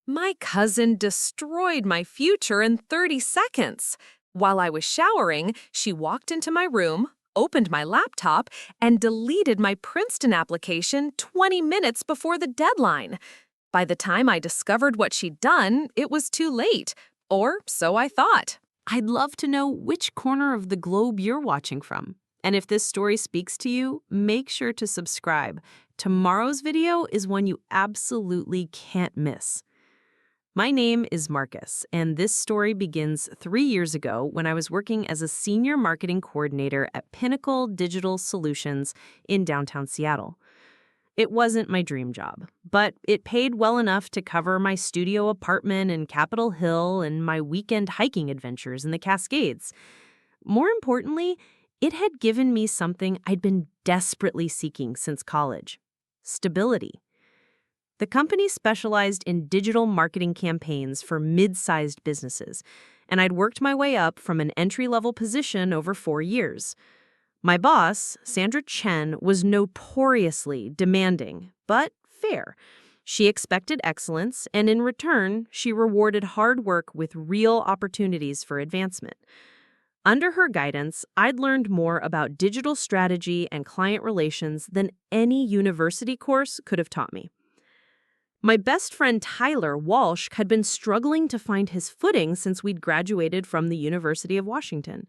My cousin destroyed my future in 30 seconds. While I was showering, she walked into my room, opened my laptop, and deleted my Princeton application 20 minutes before the deadline. By the time I discovered what she'd done, it was too late. Or so I thought. I'd love to know which corner of the globe you're watching from. And if this story speaks to you, make sure to subscribe. Tomorrow's video is one you absolutely can't miss. My name is Marcus, and this story begins 3 years ago when I was working as a senior marketing coordinator at Pinnacle Digital Solutions in downtown Seattle. It wasn't my dream job, but it paid well enough to cover my studio apartment in Capitol Hill and my weekend hiking adventures in the Cascades. More importantly, it had given me something I'd been desperately seeking since college: stability. The company specialized in digital marketing campaigns for mid-sized businesses, and I'd worked my way up from an entry-level position over 4 years. My boss, Sandra Chen, was notoriously demanding, but fair. She expected excellence, and in return, she rewarded hard work with real opportunities for advancement. Under her guidance, I'd learned more about digital strategy and client relations than any university course could have taught me. My best friend Tyler Walsh had been struggling to find his footing since we'd graduated from the University of Washington.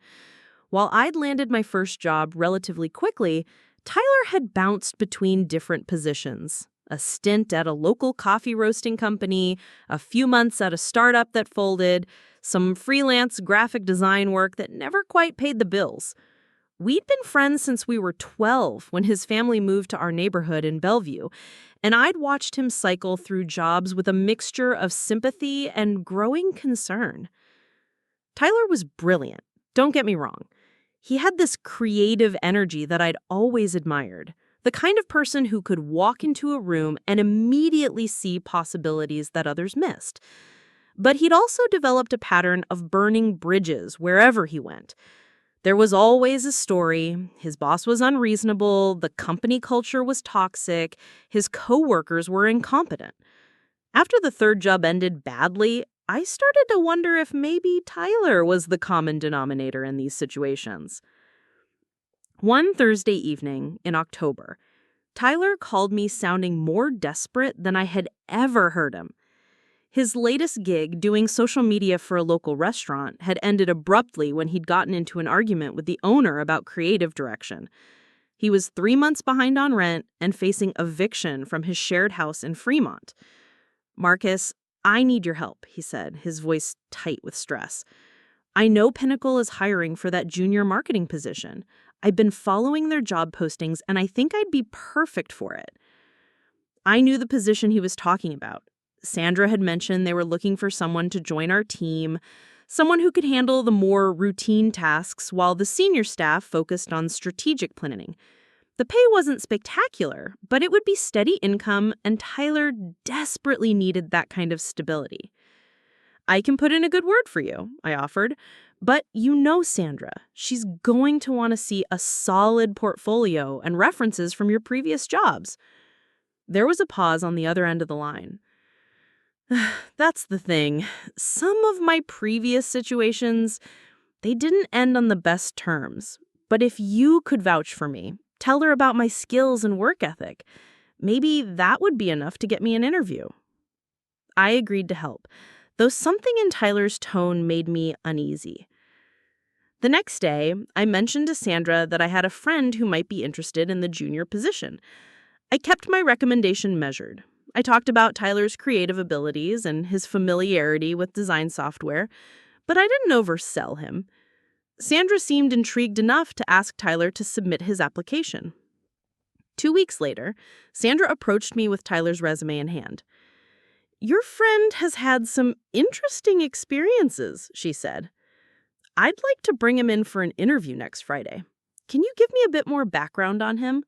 While I'd landed my first job relatively quickly, Tyler had bounced between different positions: a stint at a local coffee roasting company, a few months at a startup that folded, some freelance graphic design work that never quite paid the bills. We'd been friends since we were 12 when his family moved to our neighborhood in Bellevue, and I'd watched him cycle through jobs with a mixture of sympathy and growing concern. Tyler was brilliant, don't get me wrong. He had this creative energy that I'd always admired, the kind of person who could walk into a room and immediately see possibilities that others missed. But he'd also developed a pattern of burning bridges wherever he went. There was always a story. His boss was unreasonable, the company culture was toxic, his coworkers were incompetent. After the third job ended badly, I started to wonder if maybe Tyler was the common denominator in these situations. One Thursday evening in October, Tyler called me sounding more desperate than I had ever heard him. His latest gig, doing social media for a local restaurant, had ended abruptly when he'd gotten into an argument with the owner about creative direction. He was 3 months behind on rent and facing eviction from his shared house in Fremont. "Marcus, I need your help," he said, his voice tight with stress. "I know Pinnacle is hiring for that junior marketing position. I've been following their job postings, and I think I'd be perfect for it." I knew the position he was talking about. Sandra had mentioned they were looking for someone to join our team, someone who could handle the more routine tasks while the senior staff focused on strategic planning. The pay wasn't spectacular, but it would be steady income, and Tyler desperately needed that kind of stability. "I can put in a good word for you," I offered. "But you know Sandra. She's going to want to see a solid portfolio and references from your previous jobs." There was a pause on the other end of the line. "That's the thing. Some of my previous situations, they didn't end on the best terms. But if you could vouch for me, tell her about my skills and work ethic, maybe that would be enough to get me an interview." I agreed to help, though something in Tyler's tone made me uneasy. The next day, I mentioned to Sandra that I had a friend who might be interested in the junior position. I kept my recommendation measured. I talked about Tyler's creative abilities and his familiarity with design software, but I didn't oversell him. Sandra seemed intrigued enough to ask Tyler to submit his application. 2 weeks later, Sandra approached me with Tyler's resume in hand. "Your friend has had some interesting experiences," she said. "I'd like to bring him in for an interview next Friday. Can you give me a bit more background on him?"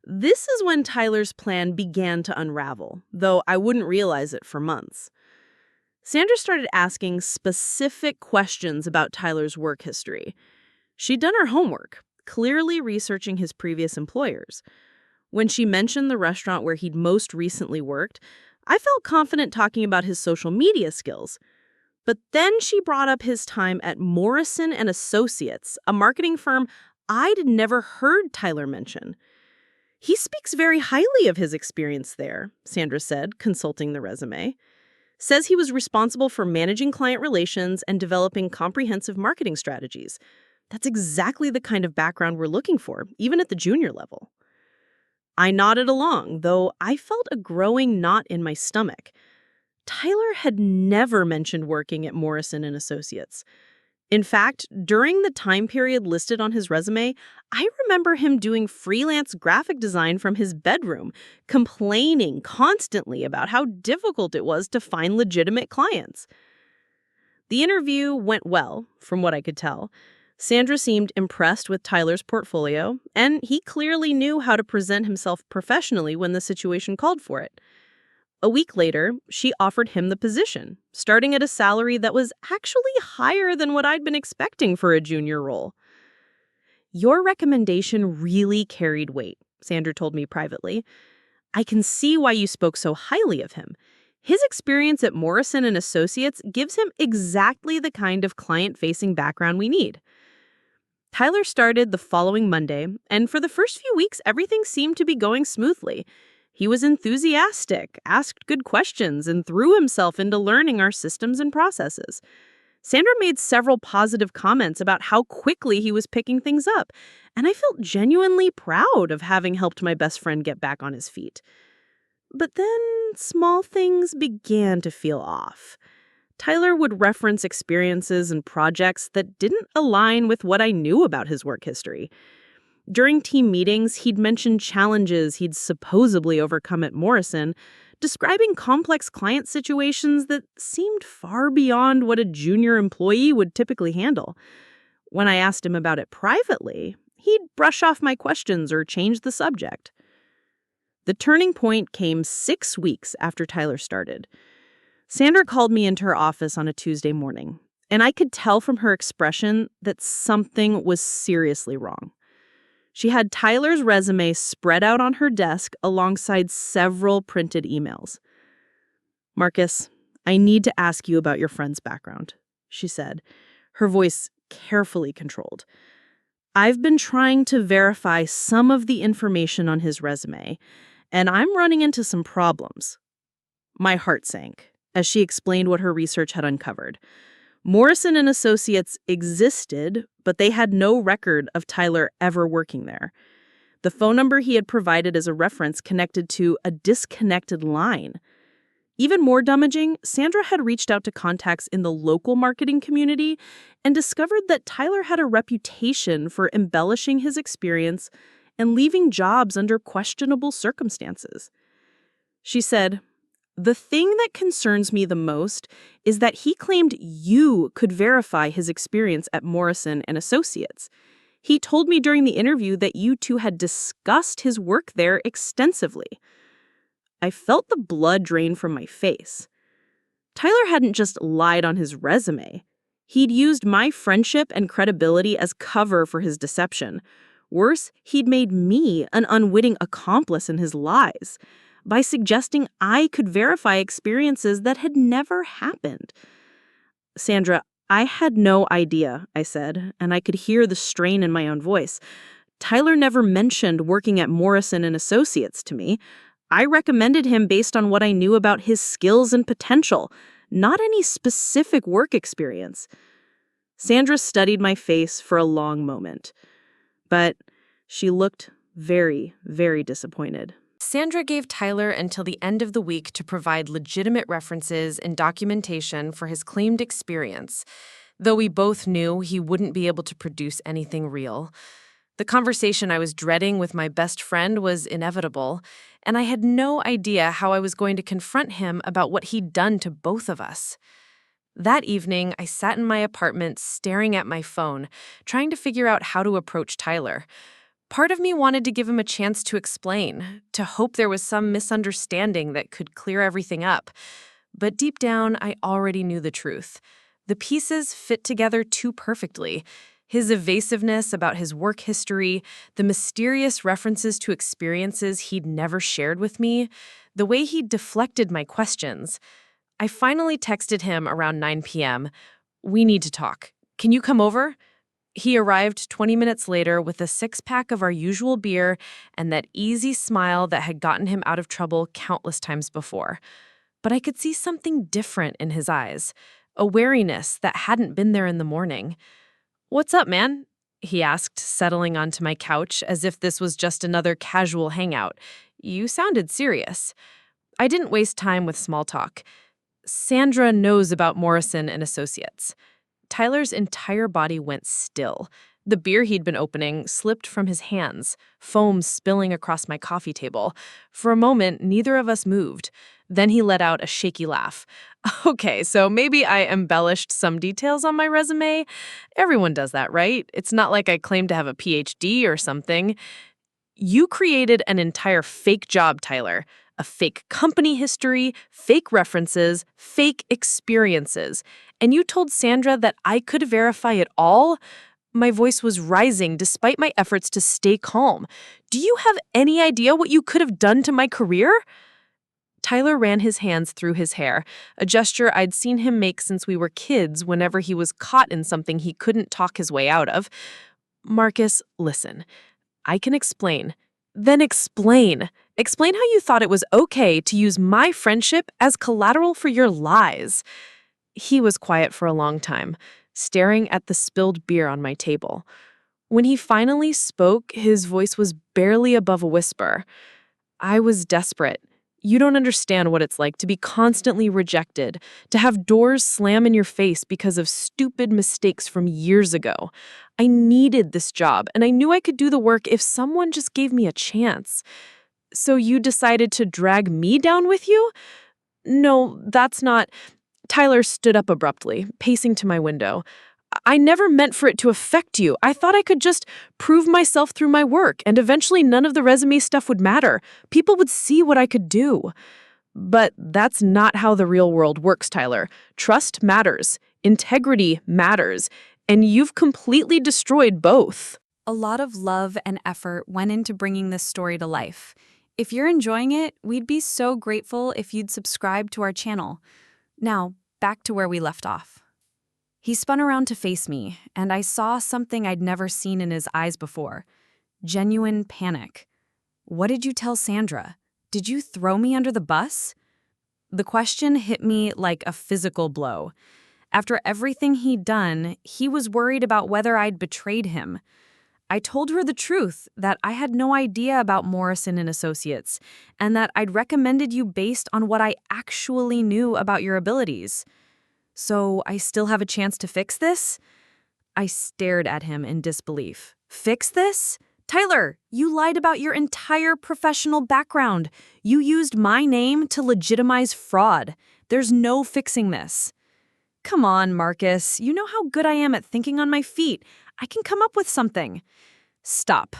This is when Tyler's plan began to unravel, though I wouldn't realize it for months. Sandra started asking specific questions about Tyler's work history. She'd done her homework, clearly researching his previous employers. When she mentioned the restaurant where he'd most recently worked, I felt confident talking about his social media skills. But then she brought up his time at Morrison and Associates, a marketing firm I'd never heard Tyler mention. He speaks very highly of his experience there, Sandra said, consulting the resume. Says he was responsible for managing client relations and developing comprehensive marketing strategies. That's exactly the kind of background we're looking for, even at the junior level. I nodded along, though I felt a growing knot in my stomach. Tyler had never mentioned working at Morrison and Associates. In fact, during the time period listed on his resume, I remember him doing freelance graphic design from his bedroom, complaining constantly about how difficult it was to find legitimate clients. The interview went well, from what I could tell. Sandra seemed impressed with Tyler's portfolio, and he clearly knew how to present himself professionally when the situation called for it. A week later, she offered him the position, starting at a salary that was actually higher than what I'd been expecting for a junior role. "Your recommendation really carried weight," Sandra told me privately. "I can see why you spoke so highly of him. His experience at Morrison and Associates gives him exactly the kind of client-facing background we need." Tyler started the following Monday, and for the first few weeks, everything seemed to be going smoothly. He was enthusiastic, asked good questions, and threw himself into learning our systems and processes. Sandra made several positive comments about how quickly he was picking things up, and I felt genuinely proud of having helped my best friend get back on his feet. But then small things began to feel off. Tyler would reference experiences and projects that didn't align with what I knew about his work history. During team meetings, he'd mention challenges he'd supposedly overcome at Morrison, describing complex client situations that seemed far beyond what a junior employee would typically handle. When I asked him about it privately, he'd brush off my questions or change the subject. The turning point came 6 weeks after Tyler started. Sandra called me into her office on a Tuesday morning, and I could tell from her expression that something was seriously wrong. She had Tyler's resume spread out on her desk alongside several printed emails. "Marcus, I need to ask you about your friend's background," she said, her voice carefully controlled. "I've been trying to verify some of the information on his resume, and I'm running into some problems." My heart sank as she explained what her research had uncovered. Morrison and Associates existed, but they had no record of Tyler ever working there. The phone number he had provided as a reference connected to a disconnected line. Even more damaging, Sandra had reached out to contacts in the local marketing community and discovered that Tyler had a reputation for embellishing his experience and leaving jobs under questionable circumstances. She said, "The thing that concerns me the most is that he claimed you could verify his experience at Morrison and Associates. He told me during the interview that you two had discussed his work there extensively." I felt the blood drain from my face. Tyler hadn't just lied on his resume. He'd used my friendship and credibility as cover for his deception. Worse, he'd made me an unwitting accomplice in his lies by suggesting I could verify experiences that had never happened. "Sandra, I had no idea," I said, and I could hear the strain in my own voice. "Tyler never mentioned working at Morrison and Associates to me. I recommended him based on what I knew about his skills and potential, not any specific work experience." Sandra studied my face for a long moment, but she looked very, very disappointed. Sandra gave Tyler until the end of the week to provide legitimate references and documentation for his claimed experience, though we both knew he wouldn't be able to produce anything real. The conversation I was dreading with my best friend was inevitable, and I had no idea how I was going to confront him about what he'd done to both of us. That evening, I sat in my apartment staring at my phone, trying to figure out how to approach Tyler. Part of me wanted to give him a chance to explain, to hope there was some misunderstanding that could clear everything up. But deep down, I already knew the truth. The pieces fit together too perfectly. His evasiveness about his work history, the mysterious references to experiences he'd never shared with me, the way he deflected my questions. I finally texted him around 9 p.m. "We need to talk. Can you come over?" He arrived 20 minutes later with a six-pack of our usual beer and that easy smile that had gotten him out of trouble countless times before. But I could see something different in his eyes, a wariness that hadn't been there in the morning. "What's up, man?" he asked, settling onto my couch as if this was just another casual hangout. "You sounded serious." I didn't waste time with small talk. "Sandra knows about Morrison and Associates." Tyler's entire body went still. The beer he'd been opening slipped from his hands, foam spilling across my coffee table. For a moment, neither of us moved. Then he let out a shaky laugh. "Okay, so maybe I embellished some details on my resume. Everyone does that, right? It's not like I claim to have a PhD or something." "You created an entire fake job, Tyler. A fake company history, fake references, fake experiences. And you told Sandra that I could verify it all?" My voice was rising despite my efforts to stay calm. "Do you have any idea what you could have done to my career?" Tyler ran his hands through his hair, a gesture I'd seen him make since we were kids whenever he was caught in something he couldn't talk his way out of. "Marcus, listen. I can explain." "Then explain. Explain how you thought it was okay to use my friendship as collateral for your lies." He was quiet for a long time, staring at the spilled beer on my table. When he finally spoke, his voice was barely above a whisper. "I was desperate. You don't understand what it's like to be constantly rejected, to have doors slam in your face because of stupid mistakes from years ago. I needed this job, and I knew I could do the work if someone just gave me a chance. So you decided to drag me down with you?" "No, that's not—" Tyler stood up abruptly, pacing to my window. "I never meant for it to affect you. I thought I could just prove myself through my work, and eventually none of the resume stuff would matter. People would see what I could do." "But that's not how the real world works, Tyler. Trust matters. Integrity matters. And you've completely destroyed both." A lot of love and effort went into bringing this story to life. If you're enjoying it, we'd be so grateful if you'd subscribe to our channel. Now, back to where we left off. He spun around to face me, and I saw something I'd never seen in his eyes before. Genuine panic. "What did you tell Sandra? Did you throw me under the bus?" The question hit me like a physical blow. After everything he'd done, he was worried about whether I'd betrayed him. I told her the truth, that I had no idea about Morrison and Associates, and that I'd recommended you based on what I actually knew about your abilities. "So I still have a chance to fix this?" I stared at him in disbelief. "Fix this? Tyler, you lied about your entire professional background. You used my name to legitimize fraud. There's no fixing this." "Come on, Marcus. You know how good I am at thinking on my feet. I can come up with something." "Stop."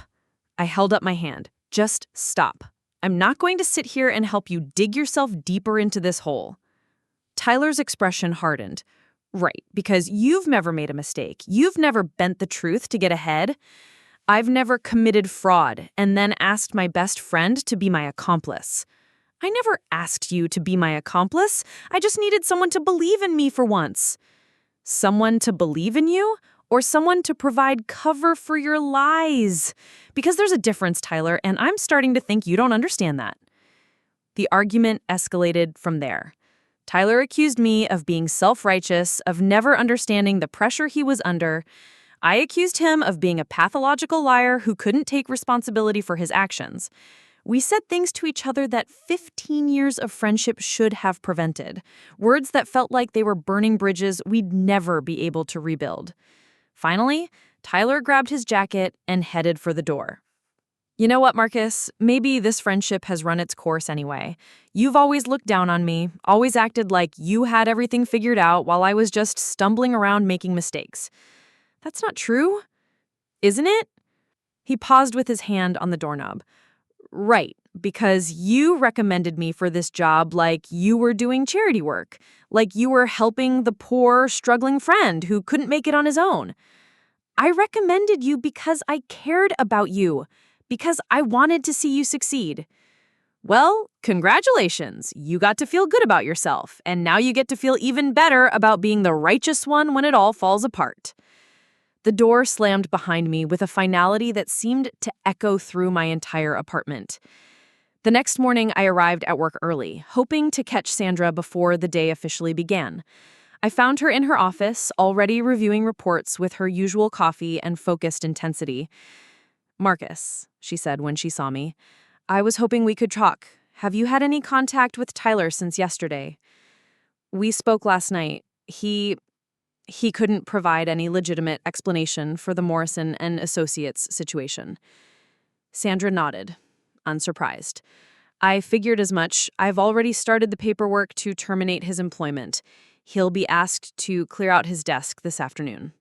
I held up my hand. "Just stop. I'm not going to sit here and help you dig yourself deeper into this hole." Tyler's expression hardened. "Right, because you've never made a mistake. You've never bent the truth to get ahead. I've never committed fraud and then asked my best friend to be my accomplice." "I never asked you to be my accomplice. I just needed someone to believe in me for once." "Someone to believe in you? Or someone to provide cover for your lies? Because there's a difference, Tyler, and I'm starting to think you don't understand that." The argument escalated from there. Tyler accused me of being self-righteous, of never understanding the pressure he was under. I accused him of being a pathological liar who couldn't take responsibility for his actions. We said things to each other that 15 years of friendship should have prevented. Words that felt like they were burning bridges we'd never be able to rebuild. Finally, Tyler grabbed his jacket and headed for the door. "You know what, Marcus? Maybe this friendship has run its course anyway. You've always looked down on me, always acted like you had everything figured out while I was just stumbling around making mistakes. That's not true, isn't it?" He paused with his hand on the doorknob. "Right, because you recommended me for this job like you were doing charity work, like you were helping the poor, struggling friend who couldn't make it on his own." I recommended you because I cared about you, because I wanted to see you succeed. Well, congratulations. You got to feel good about yourself, and now you get to feel even better about being the righteous one when it all falls apart. The door slammed behind me with a finality that seemed to echo through my entire apartment. The next morning, I arrived at work early, hoping to catch Sandra before the day officially began. I found her in her office, already reviewing reports with her usual coffee and focused intensity. "Marcus," she said when she saw me, "I was hoping we could talk. Have you had any contact with Tyler since yesterday?" "We spoke last night. He couldn't provide any legitimate explanation for the Morrison and Associates situation." Sandra nodded, unsurprised. "I figured as much. I've already started the paperwork to terminate his employment. He'll be asked to clear out his desk this afternoon."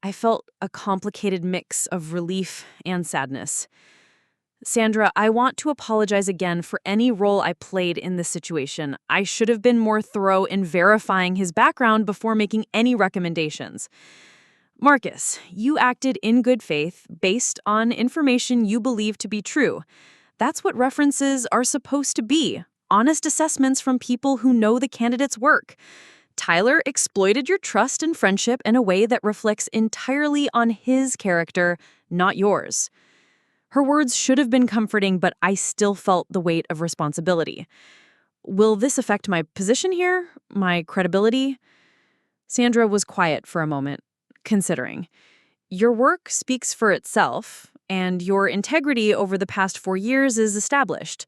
I felt a complicated mix of relief and sadness. "Sandra, I want to apologize again for any role I played in this situation. I should have been more thorough in verifying his background before making any recommendations." "Marcus, you acted in good faith based on information you believe to be true. That's what references are supposed to be, honest assessments from people who know the candidate's work. Tyler exploited your trust and friendship in a way that reflects entirely on his character, not yours." Her words should have been comforting, but I still felt the weight of responsibility. "Will this affect my position here? My credibility?" Sandra was quiet for a moment, considering. "Your work speaks for itself, and your integrity over the past 4 years is established.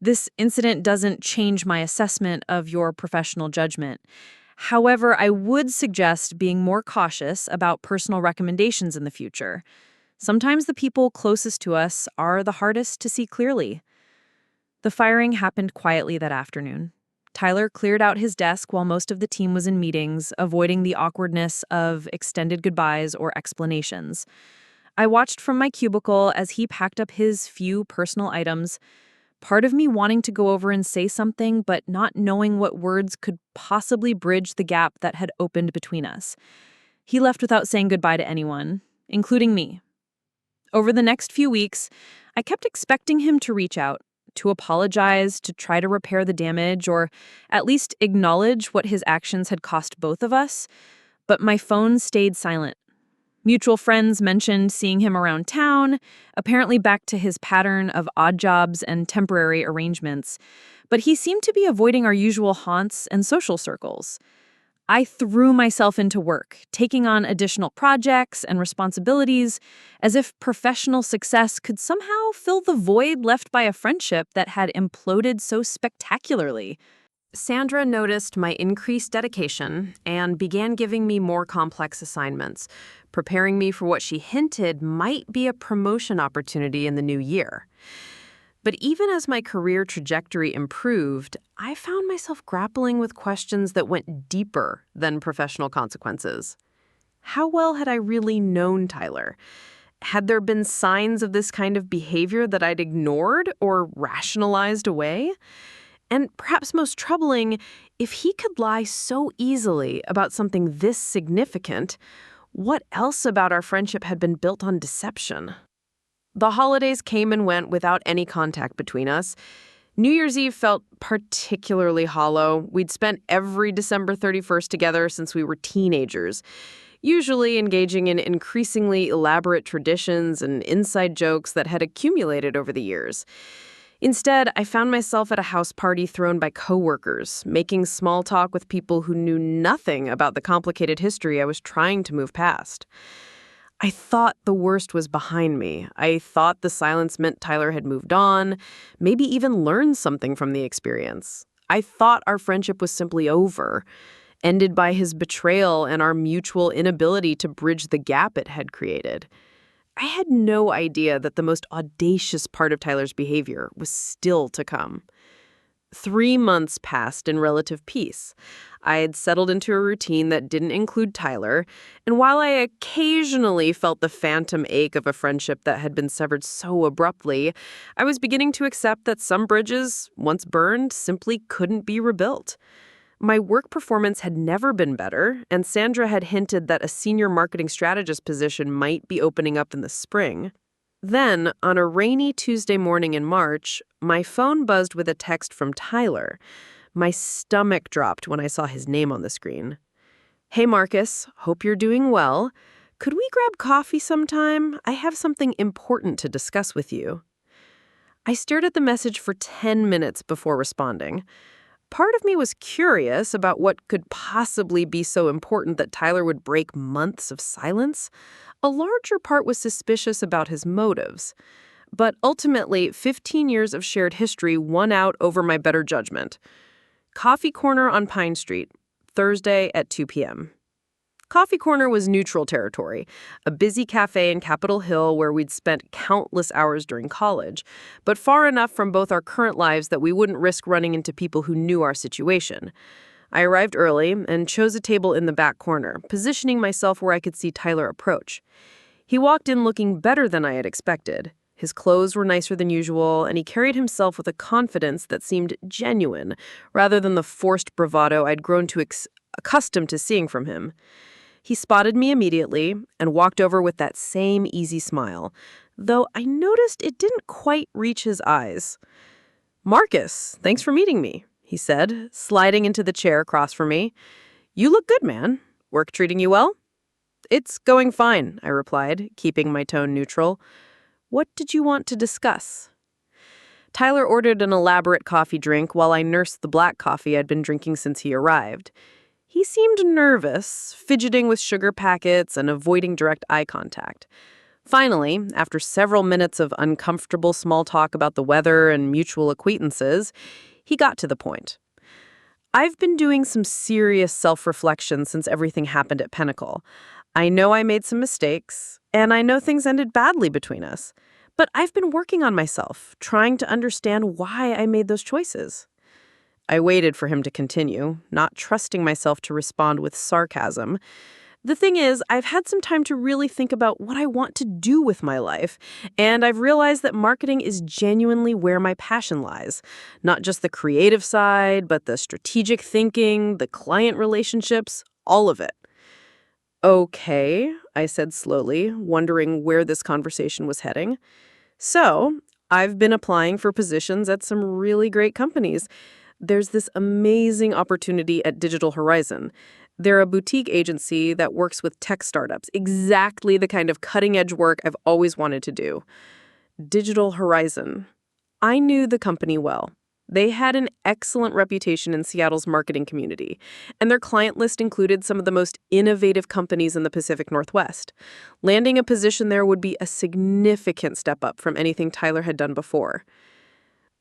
This incident doesn't change my assessment of your professional judgment. However, I would suggest being more cautious about personal recommendations in the future. Sometimes the people closest to us are the hardest to see clearly." The firing happened quietly that afternoon. Tyler cleared out his desk while most of the team was in meetings, avoiding the awkwardness of extended goodbyes or explanations. I watched from my cubicle as he packed up his few personal items, part of me wanting to go over and say something, but not knowing what words could possibly bridge the gap that had opened between us. He left without saying goodbye to anyone, including me. Over the next few weeks, I kept expecting him to reach out, to apologize, to try to repair the damage, or at least acknowledge what his actions had cost both of us, but my phone stayed silent. Mutual friends mentioned seeing him around town, apparently back to his pattern of odd jobs and temporary arrangements, but he seemed to be avoiding our usual haunts and social circles. I threw myself into work, taking on additional projects and responsibilities, as if professional success could somehow fill the void left by a friendship that had imploded so spectacularly. Sandra noticed my increased dedication and began giving me more complex assignments, preparing me for what she hinted might be a promotion opportunity in the new year. But even as my career trajectory improved, I found myself grappling with questions that went deeper than professional consequences. How well had I really known Tyler? Had there been signs of this kind of behavior that I'd ignored or rationalized away? And perhaps most troubling, if he could lie so easily about something this significant, what else about our friendship had been built on deception? The holidays came and went without any contact between us. New Year's Eve felt particularly hollow. We'd spent every December 31st together since we were teenagers, usually engaging in increasingly elaborate traditions and inside jokes that had accumulated over the years. Instead, I found myself at a house party thrown by coworkers, making small talk with people who knew nothing about the complicated history I was trying to move past. I thought the worst was behind me. I thought the silence meant Tyler had moved on, maybe even learned something from the experience. I thought our friendship was simply over, ended by his betrayal and our mutual inability to bridge the gap it had created. I had no idea that the most audacious part of Tyler's behavior was still to come. 3 months passed in relative peace. I had settled into a routine that didn't include Tyler, and while I occasionally felt the phantom ache of a friendship that had been severed so abruptly, I was beginning to accept that some bridges, once burned, simply couldn't be rebuilt. My work performance had never been better, and Sandra had hinted that a senior marketing strategist position might be opening up in the spring. Then, on a rainy Tuesday morning in March, my phone buzzed with a text from Tyler. My stomach dropped when I saw his name on the screen. "Hey Marcus, hope you're doing well. Could we grab coffee sometime? I have something important to discuss with you." I stared at the message for 10 minutes before responding. Part of me was curious about what could possibly be so important that Tyler would break months of silence. A larger part was suspicious about his motives. But ultimately, 15 years of shared history won out over my better judgment. Coffee Corner on Pine Street, Thursday at 2 p.m. Coffee Corner was neutral territory, a busy cafe in Capitol Hill where we'd spent countless hours during college, but far enough from both our current lives that we wouldn't risk running into people who knew our situation. I arrived early and chose a table in the back corner, positioning myself where I could see Tyler approach. He walked in looking better than I had expected. His clothes were nicer than usual, and he carried himself with a confidence that seemed genuine, rather than the forced bravado I'd grown accustomed to seeing from him. He spotted me immediately and walked over with that same easy smile, though I noticed it didn't quite reach his eyes. "Marcus, thanks for meeting me," he said, sliding into the chair across from me. "You look good, man. Work treating you well?" "It's going fine," I replied, keeping my tone neutral. "What did you want to discuss?" Tyler ordered an elaborate coffee drink while I nursed the black coffee I'd been drinking since he arrived. He seemed nervous, fidgeting with sugar packets and avoiding direct eye contact. Finally, after several minutes of uncomfortable small talk about the weather and mutual acquaintances, he got to the point. "I've been doing some serious self-reflection since everything happened at Pinnacle. I know I made some mistakes, and I know things ended badly between us. But I've been working on myself, trying to understand why I made those choices." I waited for him to continue, not trusting myself to respond with sarcasm. The thing is, I've had some time to really think about what I want to do with my life, and I've realized that marketing is genuinely where my passion lies. Not just the creative side, but the strategic thinking, the client relationships, all of it. "Okay," I said slowly, wondering where this conversation was heading. "So, I've been applying for positions at some really great companies. There's this amazing opportunity at Digital Horizon. They're a boutique agency that works with tech startups, exactly the kind of cutting-edge work I've always wanted to do." Digital Horizon. I knew the company well. They had an excellent reputation in Seattle's marketing community, and their client list included some of the most innovative companies in the Pacific Northwest. Landing a position there would be a significant step up from anything Tyler had done before.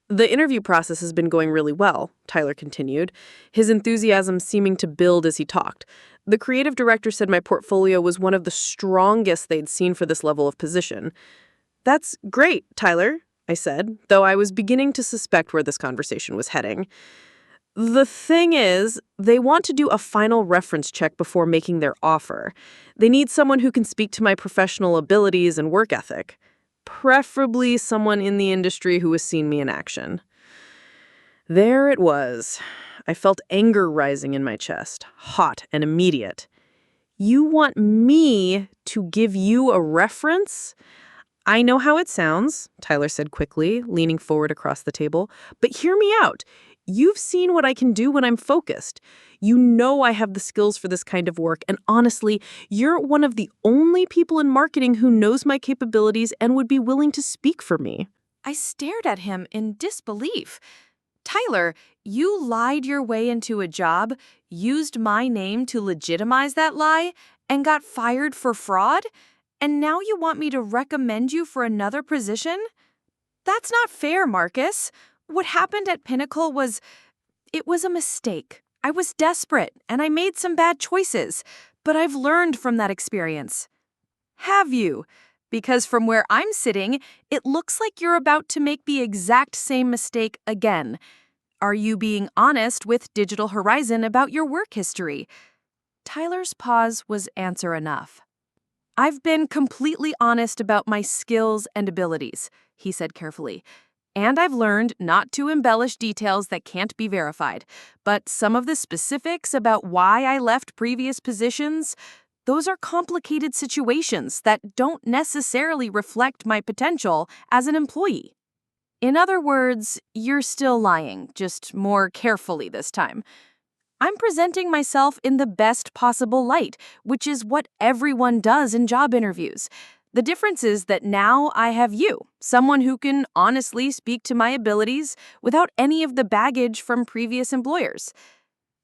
"The interview process has been going really well," Tyler continued, his enthusiasm seeming to build as he talked. "The creative director said my portfolio was one of the strongest they'd seen for this level of position." "That's great, Tyler," I said, though I was beginning to suspect where this conversation was heading. "The thing is, they want to do a final reference check before making their offer. They need someone who can speak to my professional abilities and work ethic. Preferably someone in the industry who has seen me in action." There it was. I felt anger rising in my chest, hot and immediate. "You want me to give you a reference?" "I know how it sounds," Tyler said quickly, leaning forward across the table. "But hear me out. You've seen what I can do when I'm focused. You know I have the skills for this kind of work, and honestly, you're one of the only people in marketing who knows my capabilities and would be willing to speak for me." I stared at him in disbelief. "Tyler, you lied your way into a job, used my name to legitimize that lie, and got fired for fraud? And now you want me to recommend you for another position? That's not fair, Marcus. What happened at Pinnacle it was a mistake. I was desperate, and I made some bad choices, but I've learned from that experience." "Have you? Because from where I'm sitting, it looks like you're about to make the exact same mistake again. Are you being honest with Digital Horizon about your work history?" Tyler's pause was answer enough. "I've been completely honest about my skills and abilities," he said carefully. And I've learned not to embellish details that can't be verified. But some of the specifics about why I left previous positions, those are complicated situations that don't necessarily reflect my potential as an employee. In other words, you're still lying, just more carefully this time. I'm presenting myself in the best possible light, which is what everyone does in job interviews. The difference is that now I have you, someone who can honestly speak to my abilities without any of the baggage from previous employers.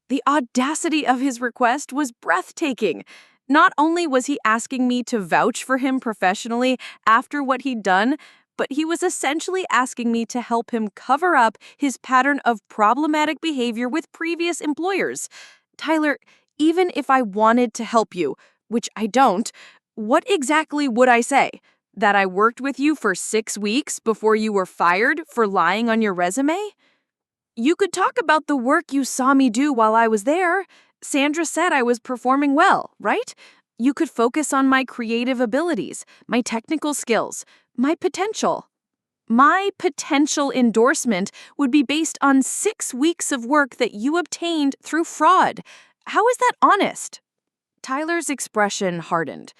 The audacity of his request was breathtaking. Not only was he asking me to vouch for him professionally after what he'd done, but he was essentially asking me to help him cover up his pattern of problematic behavior with previous employers. Tyler, even if I wanted to help you, which I don't, what exactly would I say? That I worked with you for 6 weeks before you were fired for lying on your resume? You could talk about the work you saw me do while I was there. Sandra said I was performing well, right? You could focus on my creative abilities, my technical skills, my potential. My potential endorsement would be based on 6 weeks of work that you obtained through fraud. How is that honest? Tyler's expression hardened.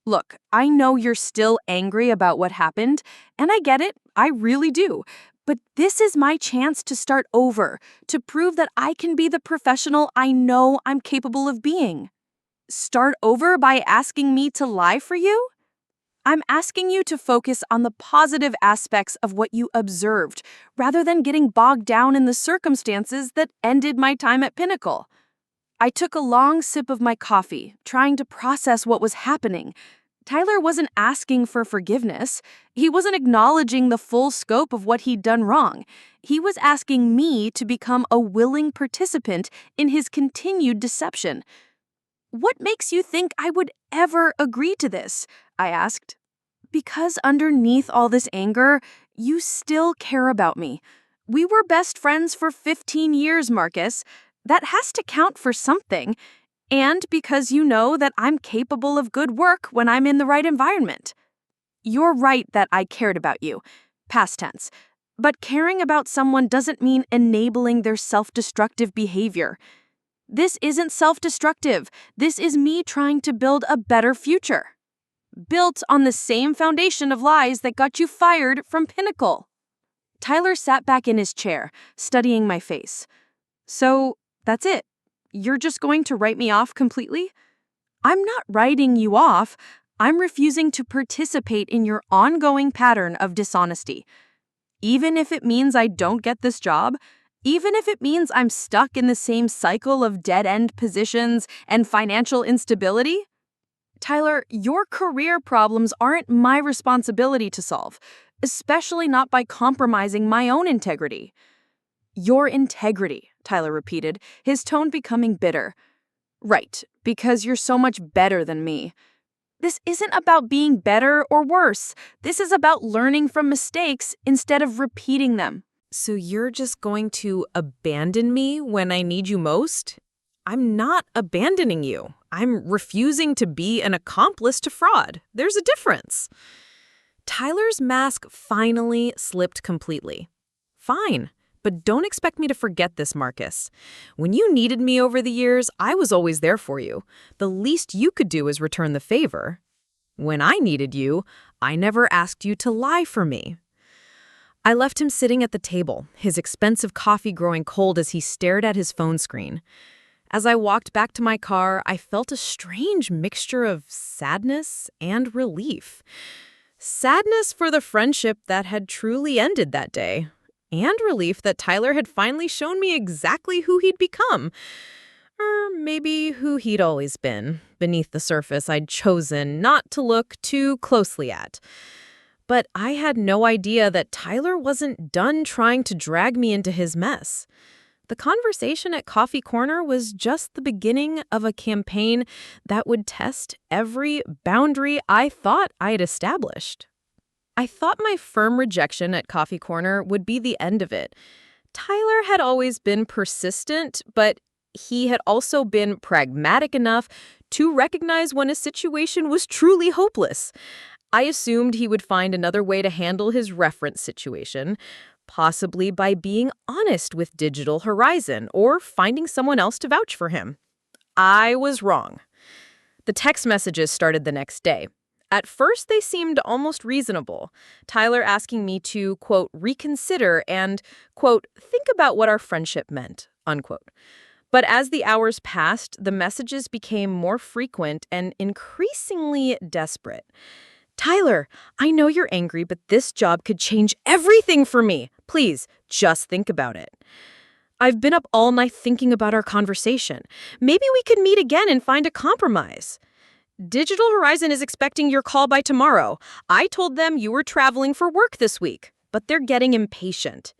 Look, I know you're still angry about what happened, and I get it, I really do. But this is my chance to start over, to prove that I can be the professional I know I'm capable of being. Start over by asking me to lie for you? I'm asking you to focus on the positive aspects of what you observed, rather than getting bogged down in the circumstances that ended my time at Pinnacle. I took a long sip of my coffee, trying to process what was happening. Tyler wasn't asking for forgiveness. He wasn't acknowledging the full scope of what he'd done wrong. He was asking me to become a willing participant in his continued deception. What makes you think I would ever agree to this? I asked. Because underneath all this anger, you still care about me. We were best friends for 15 years, Marcus. That has to count for something. And because you know that I'm capable of good work when I'm in the right environment. You're right that I cared about you. Past tense. But caring about someone doesn't mean enabling their self-destructive behavior. This isn't self-destructive. This is me trying to build a better future. Built on the same foundation of lies that got you fired from Pinnacle. Tyler sat back in his chair, studying my face. So, that's it. You're just going to write me off completely? I'm not writing you off. I'm refusing to participate in your ongoing pattern of dishonesty. Even if it means I don't get this job, even if it means I'm stuck in the same cycle of dead-end positions and financial instability? Tyler, your career problems aren't my responsibility to solve, especially not by compromising my own integrity. Your integrity, Tyler repeated, his tone becoming bitter. Right, because you're so much better than me. This isn't about being better or worse. This is about learning from mistakes instead of repeating them. So you're just going to abandon me when I need you most? I'm not abandoning you. I'm refusing to be an accomplice to fraud. There's a difference. Tyler's mask finally slipped completely. Fine, but don't expect me to forget this, Marcus. When you needed me over the years, I was always there for you. The least you could do is return the favor. When I needed you, I never asked you to lie for me. I left him sitting at the table, his expensive coffee growing cold as he stared at his phone screen. As I walked back to my car, I felt a strange mixture of sadness and relief. Sadness for the friendship that had truly ended that day, and relief that Tyler had finally shown me exactly who he'd become. Or maybe who he'd always been, beneath the surface I'd chosen not to look too closely at. But I had no idea that Tyler wasn't done trying to drag me into his mess. The conversation at Coffee Corner was just the beginning of a campaign that would test every boundary I thought I'd established. I thought my firm rejection at Coffee Corner would be the end of it. Tyler had always been persistent, but he had also been pragmatic enough to recognize when a situation was truly hopeless. I assumed he would find another way to handle his reference situation, Possibly by being honest with Digital Horizon or finding someone else to vouch for him. I was wrong. The text messages started the next day. At first, they seemed almost reasonable. Tyler asking me to, quote, reconsider and, quote, think about what our friendship meant, unquote. But as the hours passed, the messages became more frequent and increasingly desperate. Tyler, I know you're angry, but this job could change everything for me. Please, just think about it. I've been up all night thinking about our conversation. Maybe we could meet again and find a compromise. Digital Horizon is expecting your call by tomorrow. I told them you were traveling for work this week, but they're getting impatient.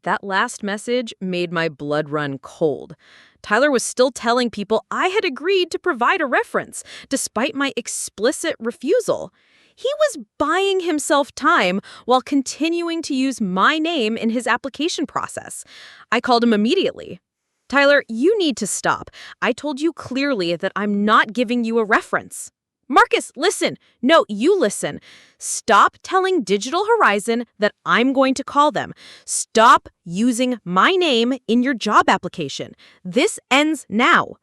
That last message made my blood run cold. Tyler was still telling people I had agreed to provide a reference, despite my explicit refusal. He was buying himself time while continuing to use my name in his application process. I called him immediately. Tyler, you need to stop. I told you clearly that I'm not giving you a reference. Marcus, listen. No, you listen. Stop telling Digital Horizon that I'm going to call them. Stop using my name in your job application. This ends now.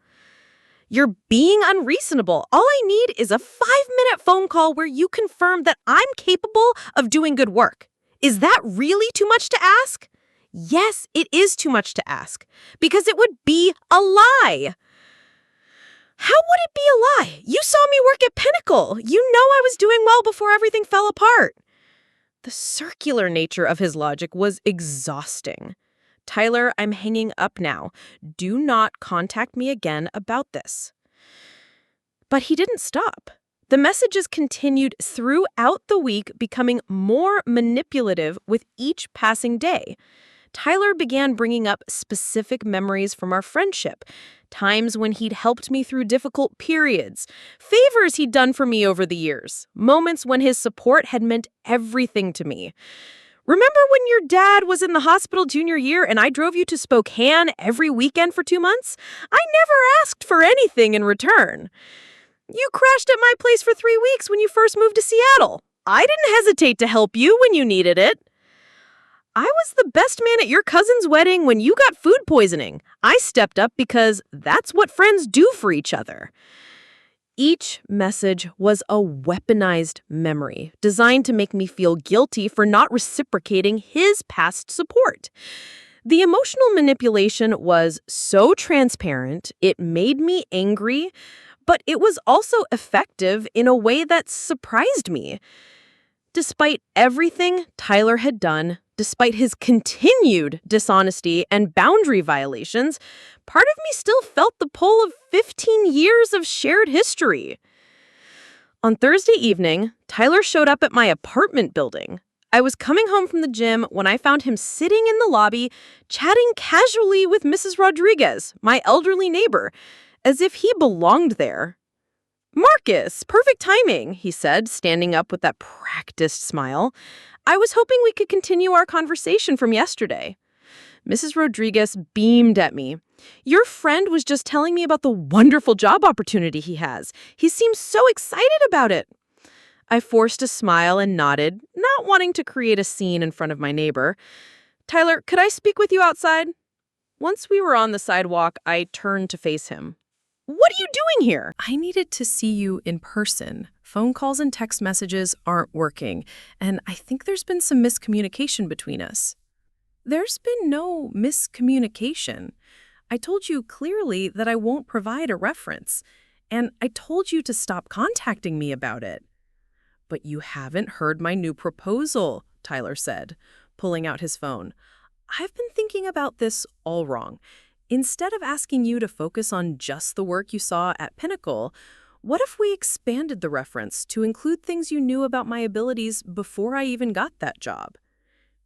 You're being unreasonable. All I need is a 5-minute phone call where you confirm that I'm capable of doing good work. Is that really too much to ask? Yes, it is too much to ask, because it would be a lie. How would it be a lie? You saw me work at Pinnacle. You know I was doing well before everything fell apart. The circular nature of his logic was exhausting. Tyler, I'm hanging up now. Do not contact me again about this. But he didn't stop. The messages continued throughout the week, becoming more manipulative with each passing day. Tyler began bringing up specific memories from our friendship, times when he'd helped me through difficult periods, favors he'd done for me over the years, moments when his support had meant everything to me. Remember when your dad was in the hospital junior year and I drove you to Spokane every weekend for 2 months? I never asked for anything in return. You crashed at my place for 3 weeks when you first moved to Seattle. I didn't hesitate to help you when you needed it. I was the best man at your cousin's wedding when you got food poisoning. I stepped up because that's what friends do for each other. Each message was a weaponized memory designed to make me feel guilty for not reciprocating his past support. The emotional manipulation was so transparent, it made me angry, but it was also effective in a way that surprised me. Despite everything Tyler had done, despite his continued dishonesty and boundary violations, part of me still felt the pull of 15 years of shared history. On Thursday evening, Tyler showed up at my apartment building. I was coming home from the gym when I found him sitting in the lobby, chatting casually with Mrs. Rodriguez, my elderly neighbor, as if he belonged there. Marcus, perfect timing, he said, standing up with that practiced smile. I was hoping we could continue our conversation from yesterday. Mrs. Rodriguez beamed at me. Your friend was just telling me about the wonderful job opportunity he has. He seems so excited about it. I forced a smile and nodded, not wanting to create a scene in front of my neighbor. Tyler, could I speak with you outside? Once we were on the sidewalk, I turned to face him. What are you doing here? I needed to see you in person. Phone calls and text messages aren't working, and I think there's been some miscommunication between us. There's been no miscommunication. I told you clearly that I won't provide a reference, and I told you to stop contacting me about it. But you haven't heard my new proposal, Tyler said, pulling out his phone. I've been thinking about this all wrong. Instead of asking you to focus on just the work you saw at Pinnacle, what if we expanded the reference to include things you knew about my abilities before I even got that job?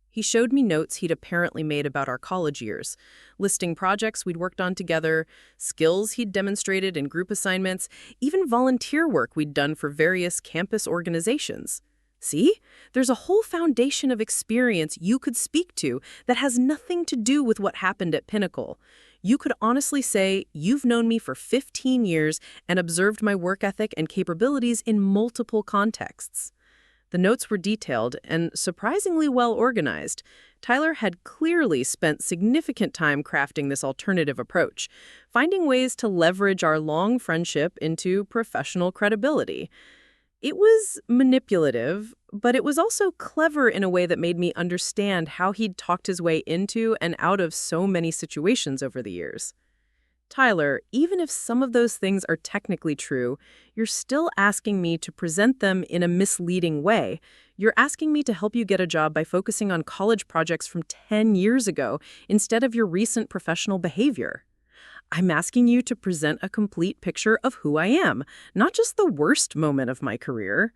He showed me notes he'd apparently made about our college years, listing projects we'd worked on together, skills he'd demonstrated in group assignments, even volunteer work we'd done for various campus organizations. See? There's a whole foundation of experience you could speak to that has nothing to do with what happened at Pinnacle. You could honestly say you've known me for 15 years and observed my work ethic and capabilities in multiple contexts. The notes were detailed and surprisingly well organized. Tyler had clearly spent significant time crafting this alternative approach, finding ways to leverage our long friendship into professional credibility. It was manipulative, but it was also clever in a way that made me understand how he'd talked his way into and out of so many situations over the years. Tyler, even if some of those things are technically true, you're still asking me to present them in a misleading way. You're asking me to help you get a job by focusing on college projects from 10 years ago instead of your recent professional behavior. I'm asking you to present a complete picture of who I am, not just the worst moment of my career.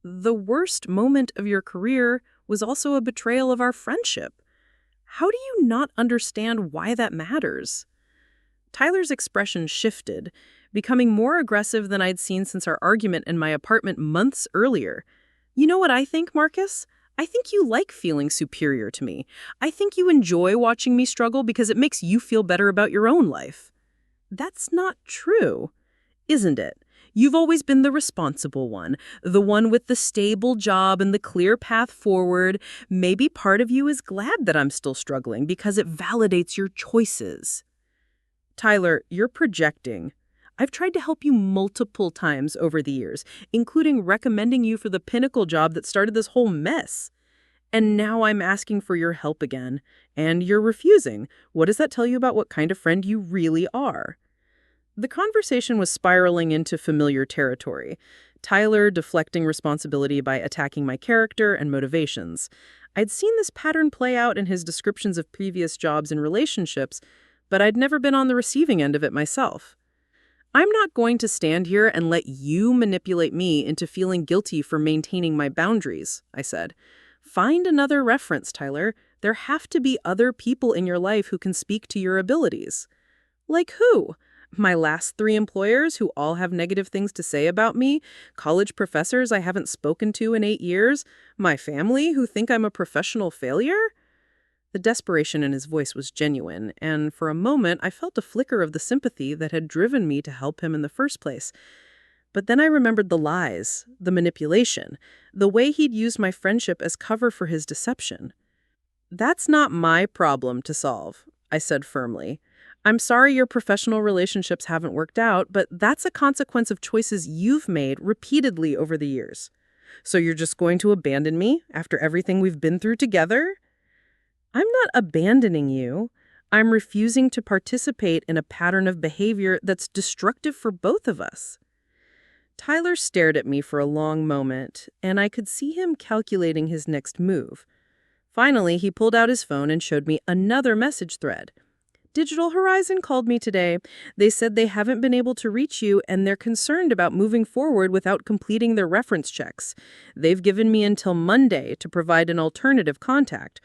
The worst moment of your career was also a betrayal of our friendship. How do you not understand why that matters? Tyler's expression shifted, becoming more aggressive than I'd seen since our argument in my apartment months earlier. You know what I think, Marcus? I think you like feeling superior to me. I think you enjoy watching me struggle because it makes you feel better about your own life. That's not true, isn't it? You've always been the responsible one, the one with the stable job and the clear path forward. Maybe part of you is glad that I'm still struggling because it validates your choices. Tyler, you're projecting. I've tried to help you multiple times over the years, including recommending you for the pinnacle job that started this whole mess. And now I'm asking for your help again, and you're refusing. What does that tell you about what kind of friend you really are? The conversation was spiraling into familiar territory. Tyler deflecting responsibility by attacking my character and motivations. I'd seen this pattern play out in his descriptions of previous jobs and relationships, but I'd never been on the receiving end of it myself. I'm not going to stand here and let you manipulate me into feeling guilty for maintaining my boundaries, I said. Find another reference, Tyler. There have to be other people in your life who can speak to your abilities. Like who? My last 3 employers who all have negative things to say about me? College professors I haven't spoken to in 8 years? My family who think I'm a professional failure? The desperation in his voice was genuine, and for a moment I felt a flicker of the sympathy that had driven me to help him in the first place. But then I remembered the lies, the manipulation, the way he'd used my friendship as cover for his deception. That's not my problem to solve, I said firmly. I'm sorry your professional relationships haven't worked out, but that's a consequence of choices you've made repeatedly over the years. So you're just going to abandon me after everything we've been through together? I'm not abandoning you. I'm refusing to participate in a pattern of behavior that's destructive for both of us. Tyler stared at me for a long moment, and I could see him calculating his next move. Finally, he pulled out his phone and showed me another message thread. Digital Horizon called me today. They said they haven't been able to reach you and they're concerned about moving forward without completing their reference checks. They've given me until Monday to provide an alternative contact,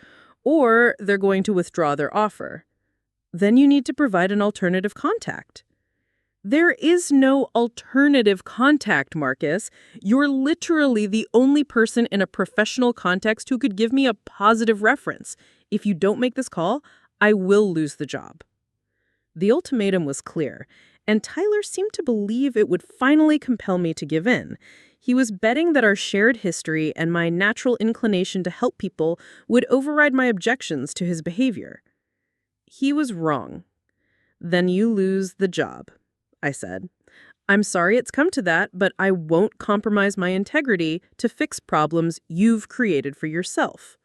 or they're going to withdraw their offer. Then you need to provide an alternative contact. There is no alternative contact, Marcus. You're literally the only person in a professional context who could give me a positive reference. If you don't make this call, I will lose the job. The ultimatum was clear, and Tyler seemed to believe it would finally compel me to give in. He was betting that our shared history and my natural inclination to help people would override my objections to his behavior. He was wrong. Then you lose the job, I said. I'm sorry it's come to that, but I won't compromise my integrity to fix problems you've created for yourself.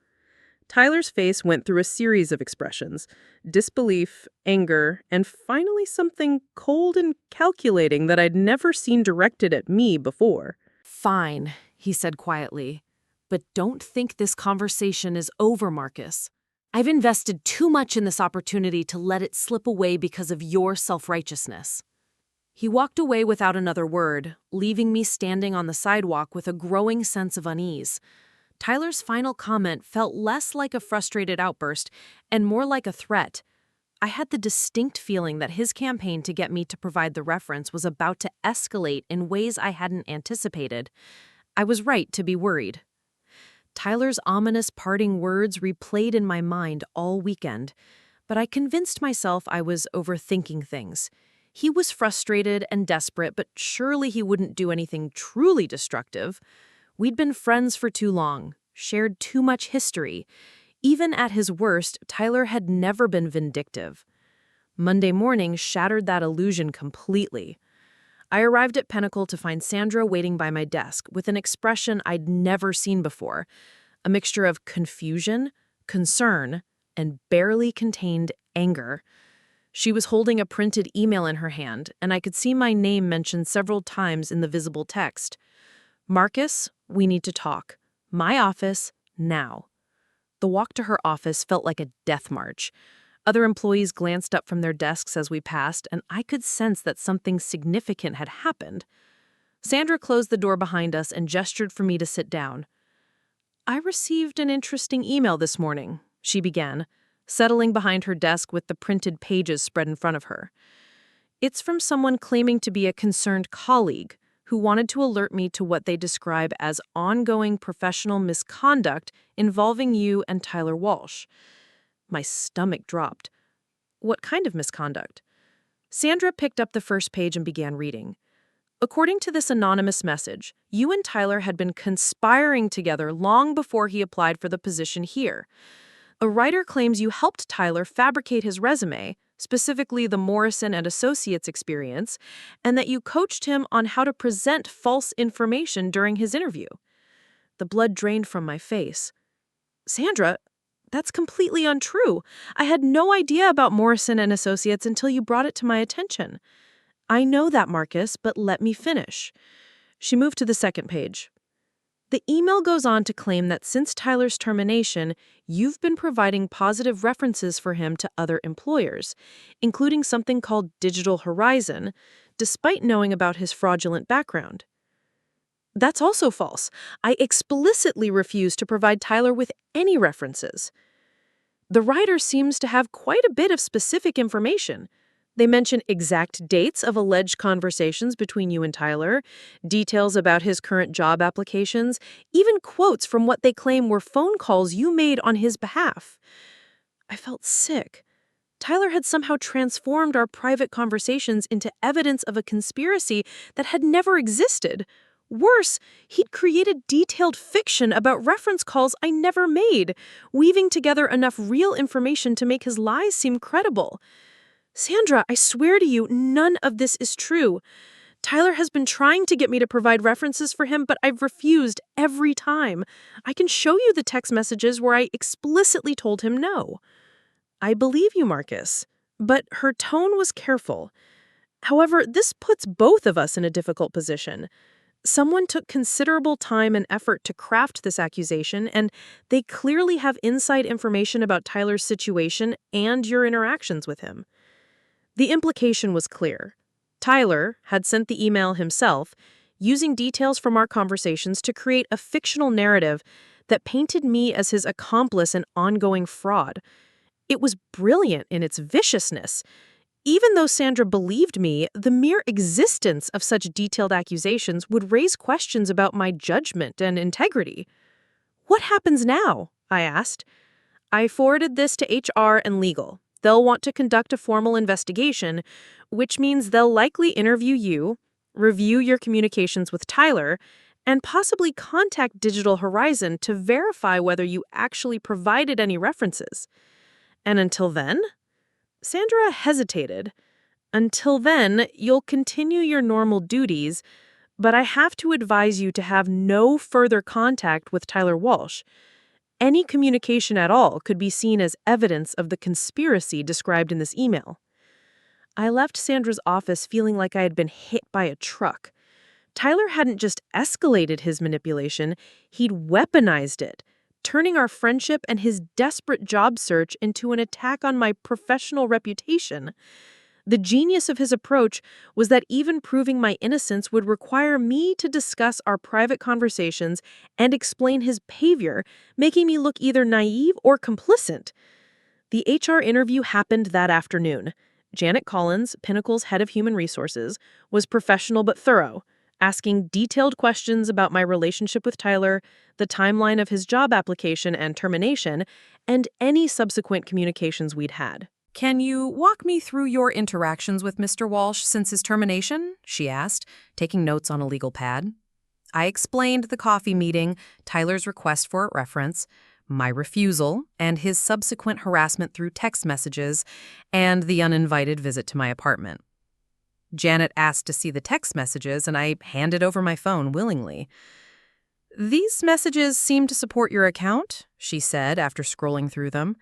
Tyler's face went through a series of expressions: disbelief, anger, and finally something cold and calculating that I'd never seen directed at me before. Fine, he said quietly. But don't think this conversation is over, Marcus. I've invested too much in this opportunity to let it slip away because of your self-righteousness. He walked away without another word, leaving me standing on the sidewalk with a growing sense of unease. Tyler's final comment felt less like a frustrated outburst and more like a threat. I had the distinct feeling that his campaign to get me to provide the reference was about to escalate in ways I hadn't anticipated. I was right to be worried. Tyler's ominous parting words replayed in my mind all weekend, but I convinced myself I was overthinking things. He was frustrated and desperate, but surely he wouldn't do anything truly destructive. We'd been friends for too long, shared too much history. Even at his worst, Tyler had never been vindictive. Monday morning shattered that illusion completely. I arrived at Pinnacle to find Sandra waiting by my desk with an expression I'd never seen before, a mixture of confusion, concern, and barely contained anger. She was holding a printed email in her hand, and I could see my name mentioned several times in the visible text. Marcus, we need to talk. My office, now. The walk to her office felt like a death march. Other employees glanced up from their desks as we passed, and I could sense that something significant had happened. Sandra closed the door behind us and gestured for me to sit down. I received an interesting email this morning, she began, settling behind her desk with the printed pages spread in front of her. It's from someone claiming to be a concerned colleague who wanted to alert me to what they describe as ongoing professional misconduct involving you and Tyler Walsh. My stomach dropped. What kind of misconduct? Sandra picked up the first page and began reading. According to this anonymous message, you and Tyler had been conspiring together long before he applied for the position here. A writer claims you helped Tyler fabricate his resume, specifically the Morrison and Associates experience, and that you coached him on how to present false information during his interview. The blood drained from my face. Sandra, that's completely untrue. I had no idea about Morrison and Associates until you brought it to my attention. I know that, Marcus, but let me finish. She moved to the second page. The email goes on to claim that since Tyler's termination, you've been providing positive references for him to other employers, including something called Digital Horizon, despite knowing about his fraudulent background. That's also false. I explicitly refuse to provide Tyler with any references. The writer seems to have quite a bit of specific information. They mention exact dates of alleged conversations between you and Tyler, details about his current job applications, even quotes from what they claim were phone calls you made on his behalf. I felt sick. Tyler had somehow transformed our private conversations into evidence of a conspiracy that had never existed. Worse, he'd created detailed fiction about reference calls I never made, weaving together enough real information to make his lies seem credible. Sandra, I swear to you, none of this is true. Tyler has been trying to get me to provide references for him, but I've refused every time. I can show you the text messages where I explicitly told him no. I believe you, Marcus, but her tone was careful. However, this puts both of us in a difficult position. Someone took considerable time and effort to craft this accusation, and they clearly have inside information about Tyler's situation and your interactions with him. The implication was clear. Tyler had sent the email himself, using details from our conversations to create a fictional narrative that painted me as his accomplice in ongoing fraud. It was brilliant in its viciousness. Even though Sandra believed me, the mere existence of such detailed accusations would raise questions about my judgment and integrity. What happens now? I asked. I forwarded this to HR and legal. They'll want to conduct a formal investigation, which means they'll likely interview you, review your communications with Tyler, and possibly contact Digital Horizon to verify whether you actually provided any references. And until then? Sandra hesitated. Until then, you'll continue your normal duties, but I have to advise you to have no further contact with Tyler Walsh. Any communication at all could be seen as evidence of the conspiracy described in this email. I left Sandra's office feeling like I had been hit by a truck. Tyler hadn't just escalated his manipulation, he'd weaponized it, turning our friendship and his desperate job search into an attack on my professional reputation. The genius of his approach was that even proving my innocence would require me to discuss our private conversations and explain his behavior, making me look either naive or complicit. The HR interview happened that afternoon. Janet Collins, Pinnacle's head of human resources, was professional but thorough, asking detailed questions about my relationship with Tyler, the timeline of his job application and termination, and any subsequent communications we'd had. Can you walk me through your interactions with Mr. Walsh since his termination? She asked, taking notes on a legal pad. I explained the coffee meeting, Tyler's request for a reference, my refusal, and his subsequent harassment through text messages, and the uninvited visit to my apartment. Janet asked to see the text messages, and I handed over my phone willingly. "These messages seem to support your account," she said after scrolling through them.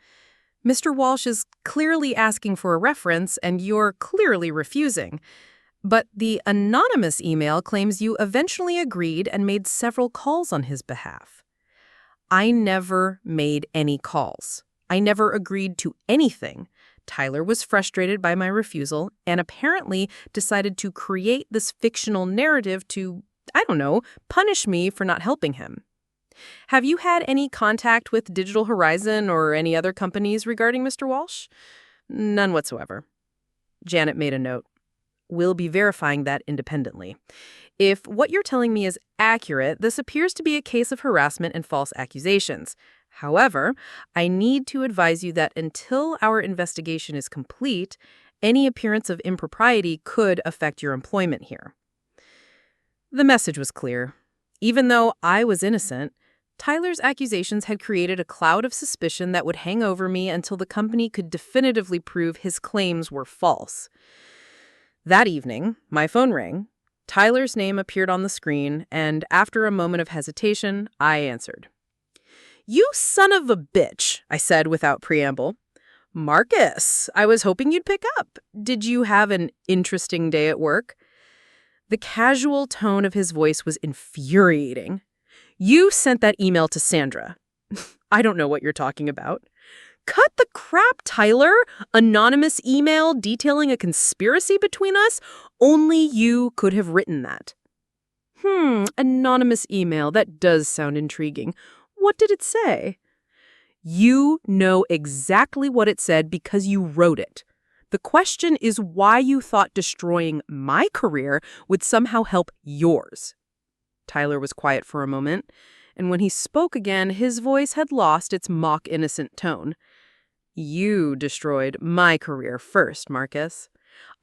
"Mr. Walsh is clearly asking for a reference, and you're clearly refusing. But the anonymous email claims you eventually agreed and made several calls on his behalf." I never made any calls. I never agreed to anything. Tyler was frustrated by my refusal and apparently decided to create this fictional narrative to, I don't know, punish me for not helping him. "Have you had any contact with Digital Horizon or any other companies regarding Mr. Walsh?" "None whatsoever." Janet made a note. "We'll be verifying that independently. If what you're telling me is accurate, this appears to be a case of harassment and false accusations. However, I need to advise you that until our investigation is complete, any appearance of impropriety could affect your employment here." The message was clear. Even though I was innocent, Tyler's accusations had created a cloud of suspicion that would hang over me until the company could definitively prove his claims were false. That evening, my phone rang. Tyler's name appeared on the screen, and after a moment of hesitation, I answered. "You son of a bitch," I said without preamble. "Marcus, I was hoping you'd pick up. Did you have an interesting day at work?" The casual tone of his voice was infuriating. "You sent that email to Sandra." "I don't know what you're talking about." "Cut the crap, Tyler! Anonymous email detailing a conspiracy between us? Only you could have written that." Anonymous email. That does sound intriguing. What did it say?" "You know exactly what it said because you wrote it. The question is why you thought destroying my career would somehow help yours." Tyler was quiet for a moment, and when he spoke again, his voice had lost its mock-innocent tone. "You destroyed my career first, Marcus.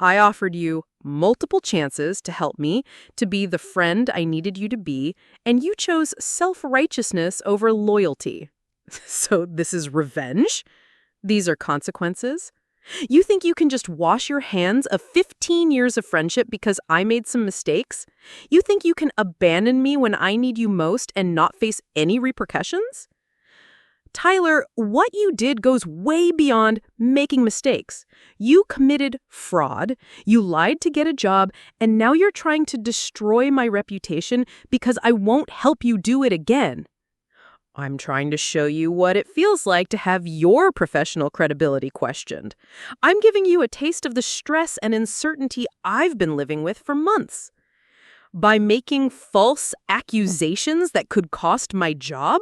I offered you multiple chances to help me, to be the friend I needed you to be, and you chose self-righteousness over loyalty. So this is revenge? These are consequences? You think you can just wash your hands of 15 years of friendship because I made some mistakes? You think you can abandon me when I need you most and not face any repercussions? Tyler, what you did goes way beyond making mistakes. You committed fraud, you lied to get a job, and now you're trying to destroy my reputation because I won't help you do it again. I'm trying to show you what it feels like to have your professional credibility questioned. I'm giving you a taste of the stress and uncertainty I've been living with for months. By making false accusations that could cost my job?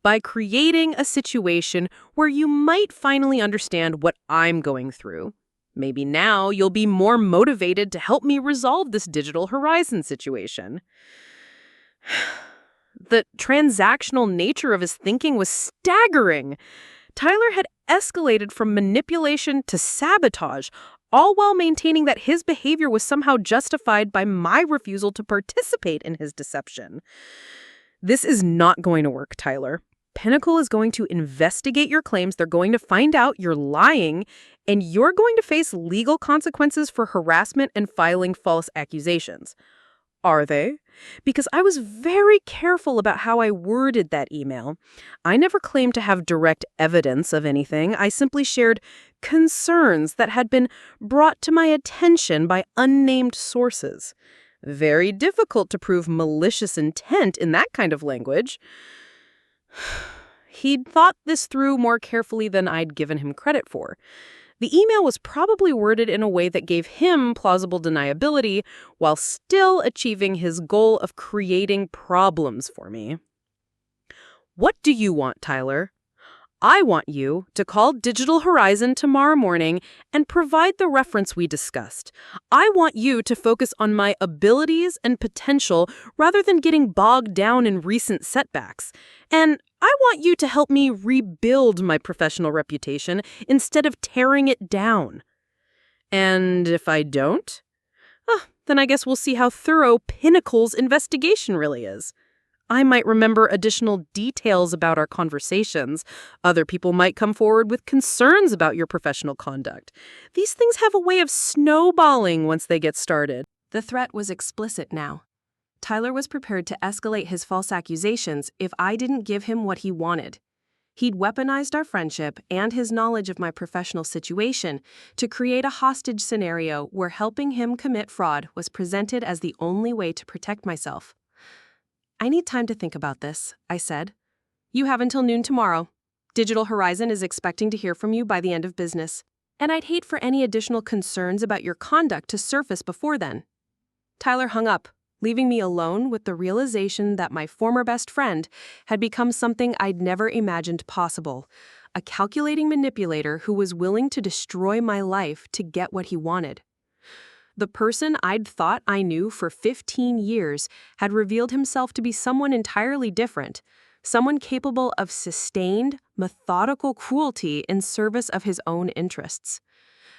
By creating a situation where you might finally understand what I'm going through. Maybe now you'll be more motivated to help me resolve this Digital Horizon situation. The transactional nature of his thinking was staggering. Tyler had escalated from manipulation to sabotage, all while maintaining that his behavior was somehow justified by my refusal to participate in his deception. This is not going to work, Tyler. Pinnacle is going to investigate your claims. They're going to find out you're lying, and you're going to face legal consequences for harassment and filing false accusations. Are they? Because I was very careful about how I worded that email. I never claimed to have direct evidence of anything. I simply shared concerns that had been brought to my attention by unnamed sources. Very difficult to prove malicious intent in that kind of language. He'd thought this through more carefully than I'd given him credit for. The email was probably worded in a way that gave him plausible deniability while still achieving his goal of creating problems for me. What do you want, Tyler? I want you to call Digital Horizon tomorrow morning and provide the reference we discussed. I want you to focus on my abilities and potential rather than getting bogged down in recent setbacks. And I want you to help me rebuild my professional reputation instead of tearing it down. And if I don't? Then I guess we'll see how thorough Pinnacle's investigation really is. I might remember additional details about our conversations. Other people might come forward with concerns about your professional conduct. These things have a way of snowballing once they get started. The threat was explicit now. Tyler was prepared to escalate his false accusations if I didn't give him what he wanted. He'd weaponized our friendship and his knowledge of my professional situation to create a hostage scenario where helping him commit fraud was presented as the only way to protect myself. I need time to think about this, I said. You have until noon tomorrow. Digital Horizon is expecting to hear from you by the end of business. And I'd hate for any additional concerns about your conduct to surface before then. Tyler hung up, leaving me alone with the realization that my former best friend had become something I'd never imagined possible, a calculating manipulator who was willing to destroy my life to get what he wanted. The person I'd thought I knew for 15 years had revealed himself to be someone entirely different, someone capable of sustained, methodical cruelty in service of his own interests.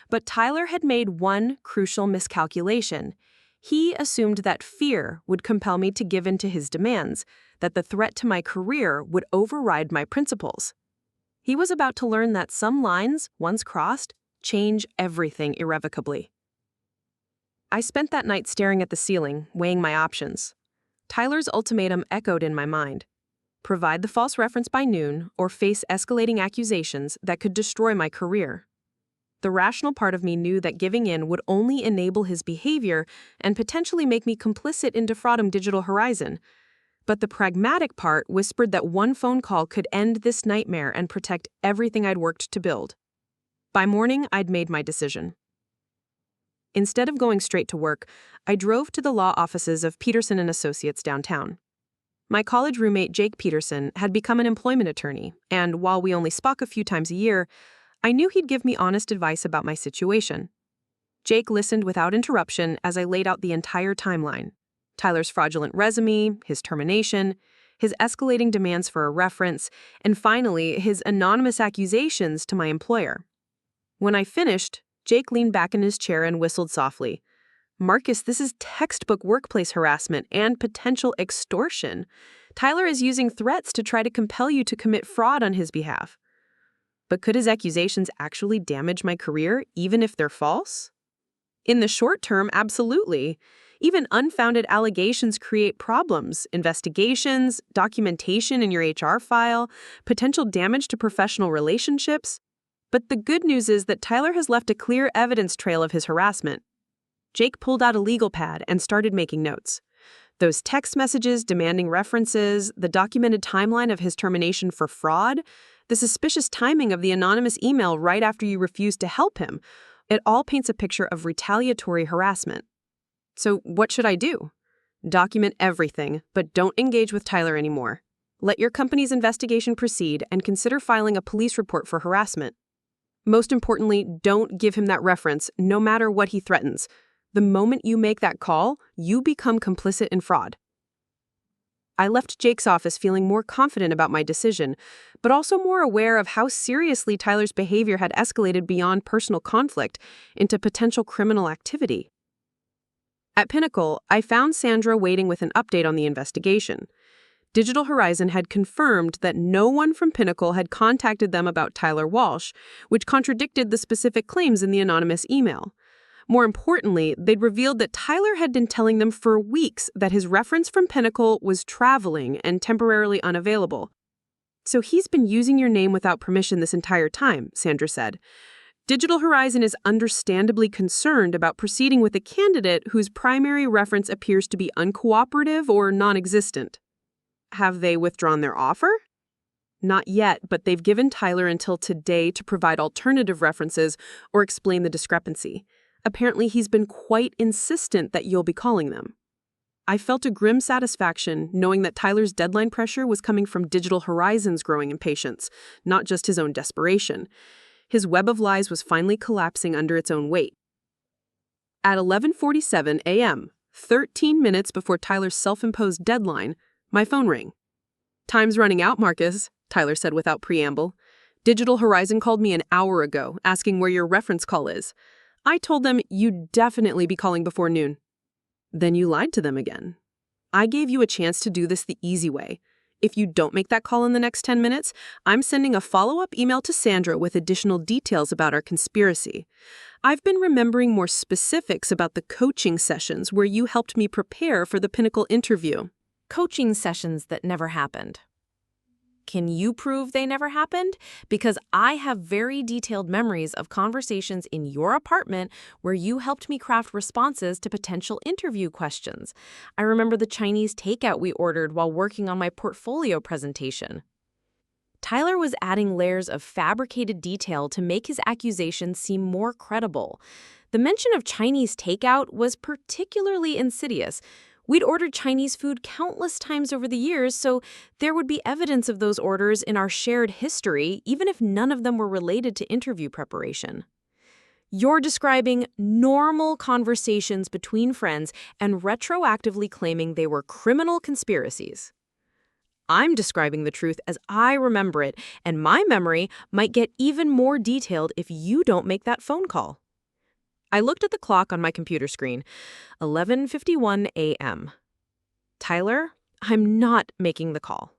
But Tyler had made one crucial miscalculation. He assumed that fear would compel me to give in to his demands, that the threat to my career would override my principles. He was about to learn that some lines, once crossed, change everything irrevocably. I spent that night staring at the ceiling, weighing my options. Tyler's ultimatum echoed in my mind. Provide the false reference by noon or face escalating accusations that could destroy my career. The rational part of me knew that giving in would only enable his behavior and potentially make me complicit in defrauding Digital Horizon. But the pragmatic part whispered that one phone call could end this nightmare and protect everything I'd worked to build. By morning, I'd made my decision. Instead of going straight to work, I drove to the law offices of Peterson & Associates downtown. My college roommate Jake Peterson had become an employment attorney, and while we only spoke a few times a year, I knew he'd give me honest advice about my situation. Jake listened without interruption as I laid out the entire timeline. Tyler's fraudulent resume, his termination, his escalating demands for a reference, and finally, his anonymous accusations to my employer. When I finished, Jake leaned back in his chair and whistled softly. Marcus, this is textbook workplace harassment and potential extortion. Tyler is using threats to try to compel you to commit fraud on his behalf. But could his accusations actually damage my career, even if they're false? In the short term, absolutely. Even unfounded allegations create problems, investigations, documentation in your HR file, potential damage to professional relationships. But the good news is that Tyler has left a clear evidence trail of his harassment. Jake pulled out a legal pad and started making notes. Those text messages demanding references, the documented timeline of his termination for fraud, the suspicious timing of the anonymous email right after you refused to help him, it all paints a picture of retaliatory harassment. So what should I do? Document everything, but don't engage with Tyler anymore. Let your company's investigation proceed and consider filing a police report for harassment. Most importantly, don't give him that reference, no matter what he threatens. The moment you make that call, you become complicit in fraud. I left Jake's office feeling more confident about my decision, but also more aware of how seriously Tyler's behavior had escalated beyond personal conflict into potential criminal activity. At Pinnacle, I found Sandra waiting with an update on the investigation. Digital Horizon had confirmed that no one from Pinnacle had contacted them about Tyler Walsh, which contradicted the specific claims in the anonymous email. More importantly, they'd revealed that Tyler had been telling them for weeks that his reference from Pinnacle was traveling and temporarily unavailable. So he's been using your name without permission this entire time, Sandra said. Digital Horizon is understandably concerned about proceeding with a candidate whose primary reference appears to be uncooperative or non-existent. Have they withdrawn their offer? Not yet, but they've given Tyler until today to provide alternative references or explain the discrepancy. Apparently, he's been quite insistent that you'll be calling them. I felt a grim satisfaction knowing that Tyler's deadline pressure was coming from Digital Horizon's growing impatience, not just his own desperation. His web of lies was finally collapsing under its own weight. At 11:47 a.m., 13 minutes before Tyler's self-imposed deadline, my phone rang. Time's running out, Marcus, Tyler said without preamble. Digital Horizon called me an hour ago, asking where your reference call is. I told them you'd definitely be calling before noon. Then you lied to them again. I gave you a chance to do this the easy way. If you don't make that call in the next 10 minutes, I'm sending a follow-up email to Sandra with additional details about our conspiracy. I've been remembering more specifics about the coaching sessions where you helped me prepare for the Pinnacle interview. Coaching sessions that never happened. Can you prove they never happened? Because I have very detailed memories of conversations in your apartment where you helped me craft responses to potential interview questions. I remember the Chinese takeout we ordered while working on my portfolio presentation. Tyler was adding layers of fabricated detail to make his accusations seem more credible. The mention of Chinese takeout was particularly insidious. We'd ordered Chinese food countless times over the years, so there would be evidence of those orders in our shared history, even if none of them were related to interview preparation. You're describing normal conversations between friends and retroactively claiming they were criminal conspiracies. I'm describing the truth as I remember it, and my memory might get even more detailed if you don't make that phone call. I looked at the clock on my computer screen, 11:51 a.m. Tyler, I'm not making the call.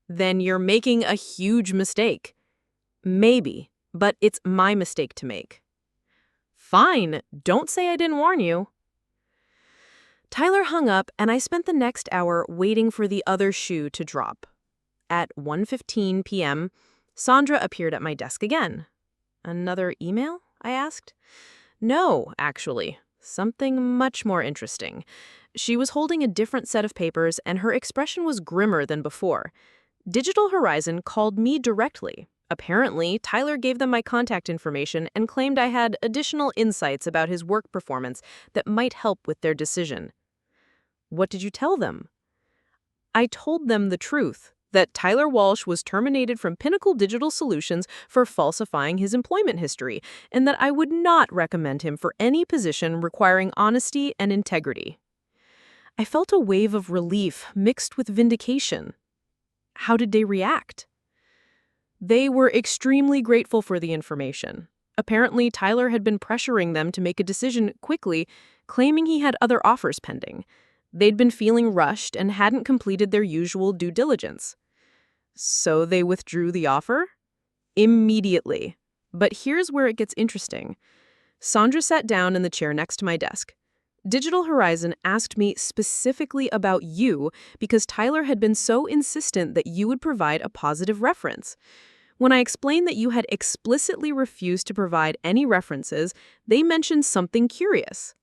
Then you're making a huge mistake. Maybe, but it's my mistake to make. Fine, don't say I didn't warn you. Tyler hung up, and I spent the next hour waiting for the other shoe to drop. At 1:15 p.m., Sandra appeared at my desk again. Another email? I asked. No, actually. Something much more interesting. She was holding a different set of papers, and her expression was grimmer than before. Digital Horizon called me directly. Apparently, Tyler gave them my contact information and claimed I had additional insights about his work performance that might help with their decision. What did you tell them? I told them the truth, that Tyler Walsh was terminated from Pinnacle Digital Solutions for falsifying his employment history, and that I would not recommend him for any position requiring honesty and integrity. I felt a wave of relief mixed with vindication. How did they react? They were extremely grateful for the information. Apparently, Tyler had been pressuring them to make a decision quickly, claiming he had other offers pending. They'd been feeling rushed and hadn't completed their usual due diligence. So they withdrew the offer? Immediately. But here's where it gets interesting. Sandra sat down in the chair next to my desk. Digital Horizon asked me specifically about you because Tyler had been so insistent that you would provide a positive reference. When I explained that you had explicitly refused to provide any references, they mentioned something curious.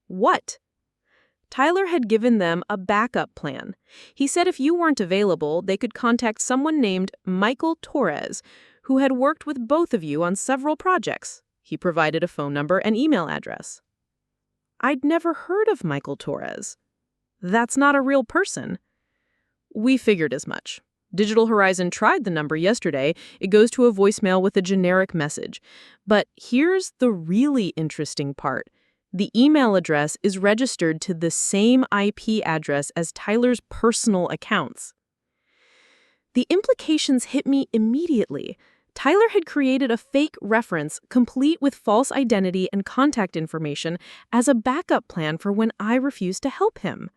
What? Tyler had given them a backup plan. He said if you weren't available, they could contact someone named Michael Torres, who had worked with both of you on several projects. He provided a phone number and email address. I'd never heard of Michael Torres. That's not a real person. We figured as much. Digital Horizon tried the number yesterday. It goes to a voicemail with a generic message. But here's the really interesting part. The email address is registered to the same IP address as Tyler's personal accounts. The implications hit me immediately. Tyler had created a fake reference complete with false identity and contact information as a backup plan for when I refused to help him.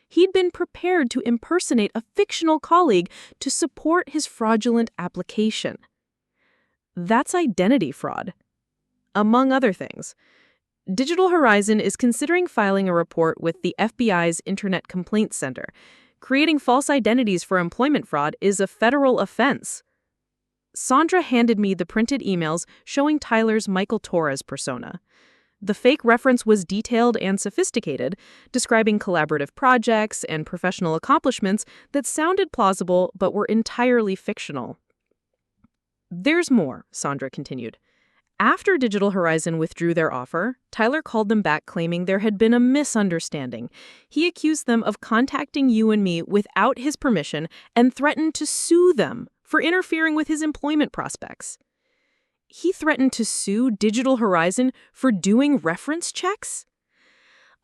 He'd been prepared to impersonate a fictional colleague to support his fraudulent application. That's identity fraud. Among other things. Digital Horizon is considering filing a report with the FBI's Internet Complaints Center. Creating false identities for employment fraud is a federal offense. Sandra handed me the printed emails showing Tyler's Michael Torres persona. The fake reference was detailed and sophisticated, describing collaborative projects and professional accomplishments that sounded plausible but were entirely fictional. There's more, Sandra continued. After Digital Horizon withdrew their offer, Tyler called them back claiming there had been a misunderstanding. He accused them of contacting you and me without his permission and threatened to sue them for interfering with his employment prospects. He threatened to sue Digital Horizon for doing reference checks?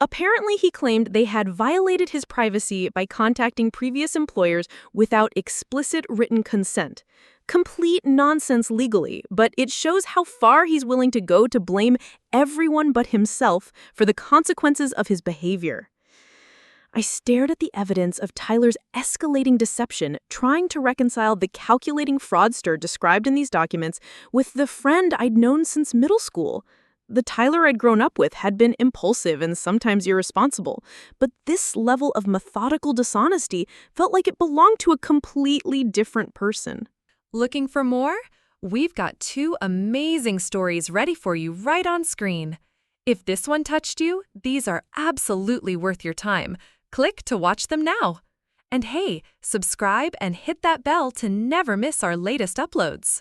Apparently, he claimed they had violated his privacy by contacting previous employers without explicit written consent. Complete nonsense legally, but it shows how far he's willing to go to blame everyone but himself for the consequences of his behavior. I stared at the evidence of Tyler's escalating deception, trying to reconcile the calculating fraudster described in these documents with the friend I'd known since middle school. The Tyler I'd grown up with had been impulsive and sometimes irresponsible, but this level of methodical dishonesty felt like it belonged to a completely different person. Looking for more? We've got 2 amazing stories ready for you right on screen. If this one touched you, these are absolutely worth your time. Click to watch them now. And hey, subscribe and hit that bell to never miss our latest uploads.